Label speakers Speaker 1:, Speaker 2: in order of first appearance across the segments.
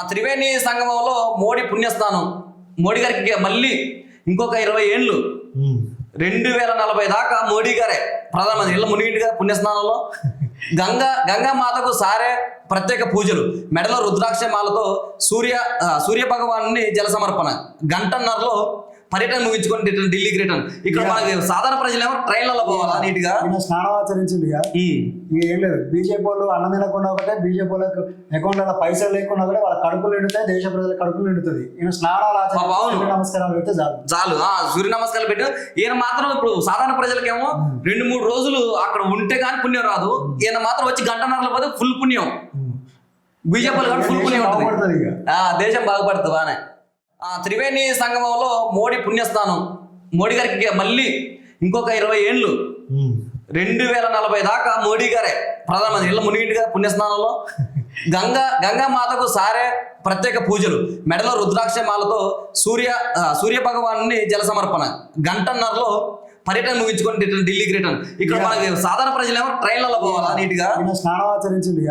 Speaker 1: త్రివేణి సంగమంలో మోడీ పుణ్యస్థానం. మోడీ గారికి మళ్ళీ ఇంకొక 20 ఏళ్ళు 2040 దాకా మోడీ గారే ప్రధానమంత్రి. ఇళ్ళ మునిగింటిగా పుణ్యస్నానంలో గంగా మాతకు సారే ప్రత్యేక పూజలు, మెడలో రుద్రాక్ష మాలతో సూర్య భగవాన్ని జల సమర్పణ, గంటన్నరలో పర్యటన ముగించుకొని ఢిల్లీకి రిటర్న్. ఇక్కడ మనకి సాధారణ ప్రజలు ఏమో ట్రైన్లలో పోవాలా నీట్గా
Speaker 2: స్నానం ఆచరించింది. ఏం లేదు, బీజేపీ వాళ్ళు అన్నం తినకుండా ఒకటే, బీజేపీ వాళ్ళకు అకౌంట్లో పైసలు లేకుండా కూడా వాళ్ళ కడుపులు నిండుతాయి, దేశ ప్రజల కడుపులు నిండుతుంది. ఈయన స్నానాలు ఆచరించి నమస్కారాలు పెడితే
Speaker 1: చాలు. సూర్య నమస్కారాలు పెట్టి ఈయన మాత్రం ఇప్పుడు సాధారణ ప్రజలకేమో 2-3 రోజులు అక్కడ ఉంటే కానీ పుణ్యం రాదు. ఈయన మాత్రం వచ్చి గంటన్నరలో పోతే ఫుల్ పుణ్యం. బీజేపీ వాళ్ళు ఫుల్ పుణ్యం ఉంటుంది, దేశం బాగుపడుతుంది బానే. త్రివేణి సంగమంలో మోడీ పుణ్యస్థానం. మోడీ గారికి మళ్ళీ ఇంకొక 20 ఏళ్ళు 2040 దాకా మోడీ గారే ప్రధానమంత్రి. ఇళ్ళ మునిగింటిగా పుణ్యస్నానంలో గంగా మాతకు సారే ప్రత్యేక పూజలు, మెడలో రుద్రాక్ష మాలతో సూర్య భగవాన్ని జల సమర్పణ, గంటన్నరలో పర్యటన ముగించుకొని ఢిల్లీకి రిటర్న్. ఇక్కడ మనకి సాధారణ ప్రజలు ఏమో ట్రైన్లలో పోవాలా నీట్గా.
Speaker 2: స్నానం ఆచరించింది.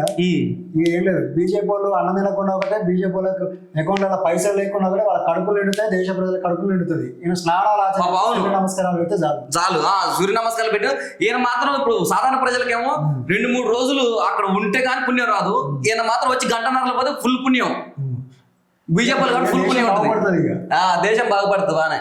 Speaker 2: ఏం లేదు, బీజేపీ వాళ్ళు అన్నం తినకుండా ఒకటే, బీజేపీ వాళ్ళకు అకౌంట్లో పైసలు లేకుండా కూడా వాళ్ళ కడుపులు నిండుతాయి, దేశ ప్రజల కడుపులు నిండుతుంది. ఈయన స్నానాలు ఆచరించి నమస్కారాలు పెడితే
Speaker 1: చాలు. సూర్య నమస్కారాలు పెట్టి ఈయన మాత్రం ఇప్పుడు సాధారణ ప్రజలకేమో 2-3 రోజులు అక్కడ ఉంటే కానీ పుణ్యం రాదు. ఈయన మాత్రం వచ్చి గంటన్నరలో పోతే ఫుల్ పుణ్యం. బీజేపీ వాళ్ళు ఫుల్ పుణ్యం ఉంటుంది, దేశం బాగుపడుతుంది బానే.